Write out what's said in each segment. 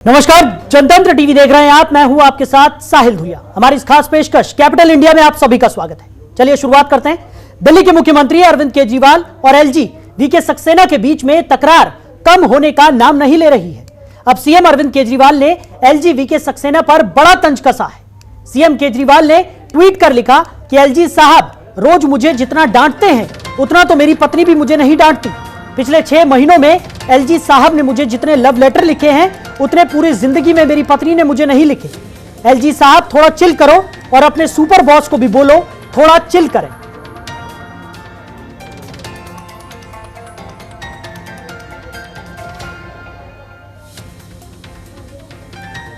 नमस्कार, जनतंत्र टीवी देख रहे हैं आप। मैं हूं आपके साथ साहिल धुरिया। हमारी इस खास पेशकश कैपिटल इंडिया में आप सभी का स्वागत है। चलिए शुरुआत करते हैं। दिल्ली के मुख्यमंत्री अरविंद केजरीवाल और एलजी वीके सक्सेना के बीच में तकरार कम होने का नाम नहीं ले रही है। अब सीएम अरविंद केजरीवाल ने एलजी वीके सक्सेना पर बड़ा तंज कसा है। सीएम केजरीवाल ने ट्वीट कर लिखा कि एलजी साहब रोज मुझे जितना डांटते हैं उतना तो मेरी पत्नी भी मुझे नहीं डांटती। पिछले 6 महीनों में एलजी साहब ने मुझे जितने लव लेटर लिखे हैं उतने पूरी जिंदगी में मेरी पत्नी ने मुझे नहीं लिखे। एलजी साहब थोड़ा चिल करो और अपने सुपर बॉस को भी बोलो थोड़ा चिल करें।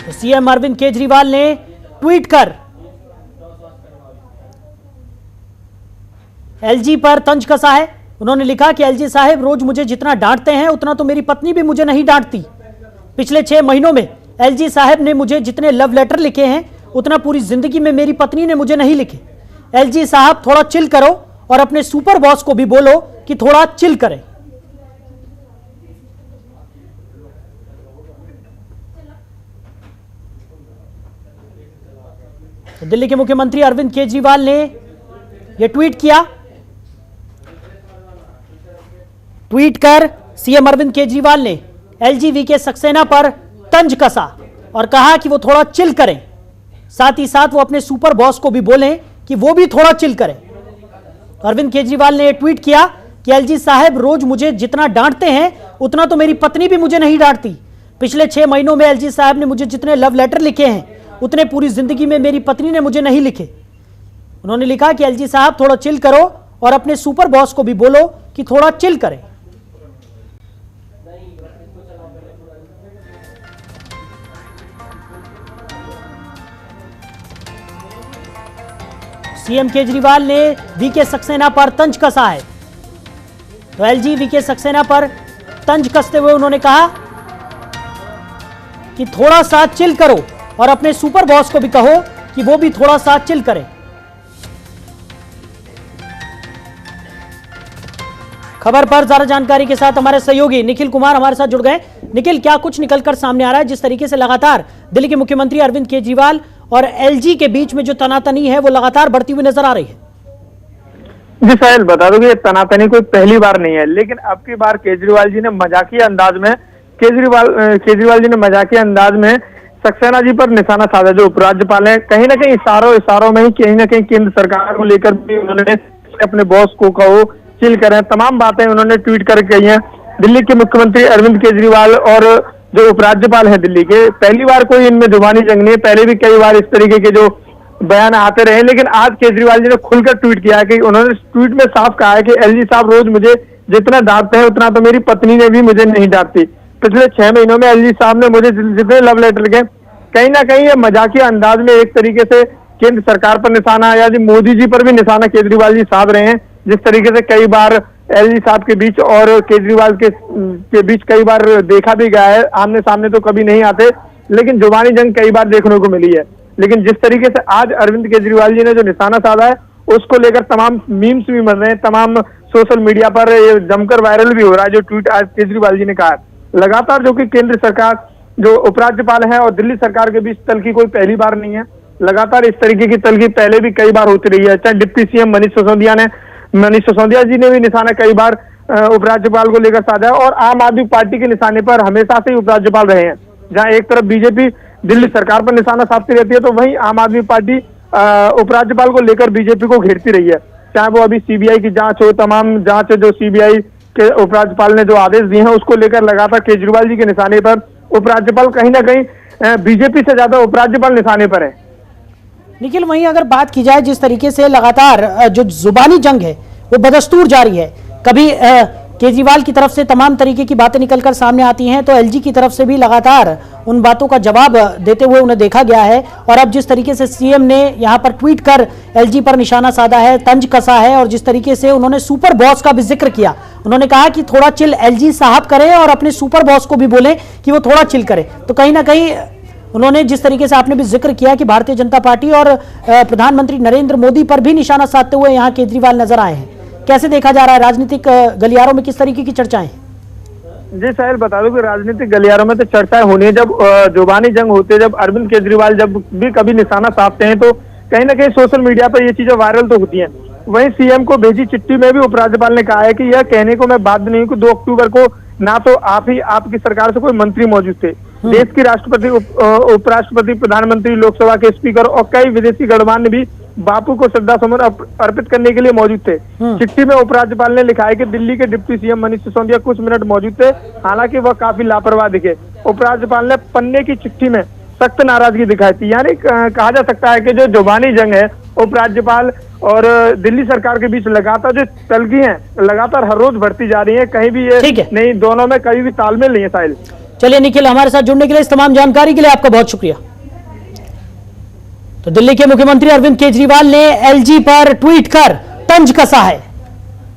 तो सीएम अरविंद केजरीवाल ने ट्वीट कर एलजी पर तंज कसा है। उन्होंने लिखा कि एलजी साहब रोज मुझे जितना डांटते हैं उतना तो मेरी पत्नी भी मुझे नहीं डांटती। पिछले 6 महीनों में एलजी साहब ने मुझे जितने लव लेटर लिखे हैं उतना पूरी जिंदगी में मेरी पत्नी ने मुझे नहीं लिखे। एलजी साहब थोड़ा चिल करो और अपने सुपर बॉस को भी बोलो कि थोड़ा चिल करें। तो दिल्ली के मुख्यमंत्री अरविंद केजरीवाल ने यह ट्वीट किया। ट्वीट कर सीएम अरविंद केजरीवाल ने एलजी वीके सक्सेना पर तंज कसा और कहा कि वो थोड़ा चिल करें। साथ ही साथ वो अपने सुपर बॉस को भी बोलें कि वो भी थोड़ा चिल करें। अरविंद केजरीवाल ने ट्वीट किया कि एलजी साहब रोज मुझे जितना डांटते हैं उतना तो मेरी पत्नी भी मुझे नहीं डांटती। पिछले 6 महीनों में एलजी साहब ने मुझे जितने लव लेटर लिखे हैं उतने पूरी जिंदगी में मेरी पत्नी ने मुझे नहीं लिखे। उन्होंने लिखा कि एलजी साहब थोड़ा चिल करो और अपने सुपर बॉस को भी बोलो कि थोड़ा चिल करें। सीएम केजरीवाल ने वीके सक्सेना पर तंज कसा है। तो एलजी वीके सक्सेना पर तंज कसते हुए उन्होंने कहा कि थोड़ा सा चिल करो और अपने सुपर बॉस को भी कहो कि वो भी थोड़ा सा चिल करें। खबर पर ज्यादा जानकारी के साथ हमारे सहयोगी निखिल कुमार हमारे साथ जुड़ गए। निखिल, क्या कुछ निकलकर सामने आ रहा है जिस तरीके से लगातार दिल्ली के मुख्यमंत्री अरविंद केजरीवाल और एलजी के बीच में जो तनातनी है वो लगातार बढ़ती हुई नजर आ रही है? जी साहिल, बता दो कि ये तनातनी कोई पहली बार नहीं है, लेकिन अब की बार केजरीवाल जी ने मजाकिया अंदाज में सक्सेना जी पर निशाना साधा। जो उपराज्यपाल है, कहीं ना कहीं इशारों में ही कहीं ना कहीं केंद्र सरकार को लेकर भी उन्होंने अपने बॉस को कहो चिल करें, तमाम बातें उन्होंने ट्वीट करके कही हैं। दिल्ली के मुख्यमंत्री अरविंद केजरीवाल और जो उपराज्यपाल है दिल्ली के, पहली बार कोई इनमें जुबानी जंग नहीं है। पहले भी कई बार इस तरीके के जो बयान आते रहे, लेकिन आज केजरीवाल जी ने खुलकर ट्वीट किया है कि उन्होंने ट्वीट में साफ कहा है कि एलजी साहब रोज मुझे जितना डांटते हैं उतना तो मेरी पत्नी ने भी मुझे नहीं डांटती। पिछले 6 महीनों में एलजी साहब ने मुझे जितने लव लेटर लिखे, कहीं ना कहीं ये मजाकिया अंदाज में एक तरीके से केंद्र सरकार पर निशाना या मोदी जी पर भी निशाना केजरीवाल जी साध रहे हैं। जिस तरीके से कई बार एलजी साहब के बीच और केजरीवाल के बीच कई बार देखा भी गया है, आमने सामने तो कभी नहीं आते, लेकिन जुबानी जंग कई बार देखने को मिली है। लेकिन जिस तरीके से आज अरविंद केजरीवाल जी ने जो निशाना साधा है उसको लेकर तमाम मीम्स भी बन रहे हैं, तमाम सोशल मीडिया पर ये जमकर वायरल भी हो रहा है जो ट्वीट आज केजरीवाल जी ने कहा है। लगातार जो कि केंद्र सरकार, जो उपराज्यपाल है और दिल्ली सरकार के बीच तल्खी कोई पहली बार नहीं है। लगातार इस तरीके की तल्खी पहले भी कई बार होती रही है। चाहे डिप्टी सीएम मनीष सिसोदिया जी ने भी निशाना कई बार उपराज्यपाल को लेकर साधा है, और आम आदमी पार्टी के निशाने पर हमेशा से ही उपराज्यपाल रहे हैं। जहां एक तरफ बीजेपी दिल्ली सरकार पर निशाना साधती रहती है, तो वहीं आम आदमी पार्टी उपराज्यपाल को लेकर बीजेपी को घेरती रही है। चाहे वो अभी सीबीआई की जांच हो, तमाम जांच जो सीबीआई के उपराज्यपाल ने जो आदेश दिए हैं उसको लेकर लगातार केजरीवाल जी के निशाने पर उपराज्यपाल कहीं ना कहीं बीजेपी से ज्यादा उपराज्यपाल निशाने पर है। निखिल, वहीं अगर बात की जाए जिस तरीके से लगातार जो जुबानी जंग है वो बदस्तूर जारी है, कभी केजरीवाल की तरफ से तमाम तरीके की बातें निकलकर सामने आती हैं तो एलजी की तरफ से भी लगातार उन बातों का जवाब देते हुए उन्हें देखा गया है। और अब जिस तरीके से सीएम ने यहां पर ट्वीट कर एलजी पर निशाना साधा है, तंज कसा है, और जिस तरीके से उन्होंने सुपर बॉस का भी जिक्र किया, उन्होंने कहा कि थोड़ा चिल एलजी साहब करें और अपने सुपर बॉस को भी बोलें कि वो थोड़ा चिल करे। तो कहीं ना कहीं उन्होंने जिस तरीके से आपने भी जिक्र किया कि भारतीय जनता पार्टी और प्रधानमंत्री नरेंद्र मोदी पर भी निशाना साधते हुए यहां केजरीवाल नजर आए हैं, कैसे देखा जा रहा है? राजनीतिक गलियारों में किस तरीके की चर्चाएं हैं? जी साहिल, बता दो कि राजनीतिक गलियारों में तो चर्चाएं होनी है। जब जुबानी जंग होती है, जब अरविंद केजरीवाल जब भी कभी निशाना साधते हैं तो कहीं ना कहीं सोशल मीडिया पर ये चीजें वायरल तो होती हैं। वहीं सीएम को भेजी चिट्ठी में भी उपराज्यपाल ने कहा है कि यह कहने को मैं बाध्य नहीं हूं कि 2 अक्टूबर को ना तो आप ही आपकी सरकार से कोई मंत्री मौजूद थे, देश की राष्ट्रपति, उपराष्ट्रपति, प्रधानमंत्री, लोकसभा के स्पीकर और कई विदेशी गणमान्य भी बापू को श्रद्धा सुमन अर्पित करने के लिए मौजूद थे। चिट्ठी में उपराज्यपाल ने लिखा है कि दिल्ली के डिप्टी सीएम मनीष सिसोदिया कुछ मिनट मौजूद थे, हालांकि वह काफी लापरवाह दिखे। उपराज्यपाल ने पन्ने की चिट्ठी में सख्त नाराजगी दिखाई थी। यानी कहा जा सकता है कि जो जुबानी जंग है उपराज्यपाल और दिल्ली सरकार के बीच लगातार जो चलगी है, लगातार हर रोज बढ़ती जा रही है। कहीं भी ये नहीं, दोनों में कहीं भी तालमेल नहीं है साहिल। चलिए निखिल, हमारे साथ जुड़ने के लिए, इस तमाम जानकारी के लिए आपका बहुत शुक्रिया। तो दिल्ली के मुख्यमंत्री अरविंद केजरीवाल ने एलजी पर ट्वीट कर तंज कसा है।